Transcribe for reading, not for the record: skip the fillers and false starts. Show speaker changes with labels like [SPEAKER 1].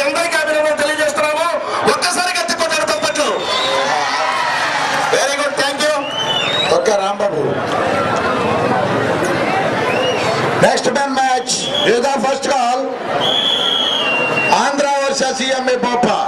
[SPEAKER 1] అందరికీ అభినందనలు తెలియజేస్తున్నాము. ఒక్కసారి గట్టి కొట్టాడు తప్పట్లు. Very good, thank you.
[SPEAKER 2] Okay Rambabu. Next match is the first call. Andhra versus CMA Papa.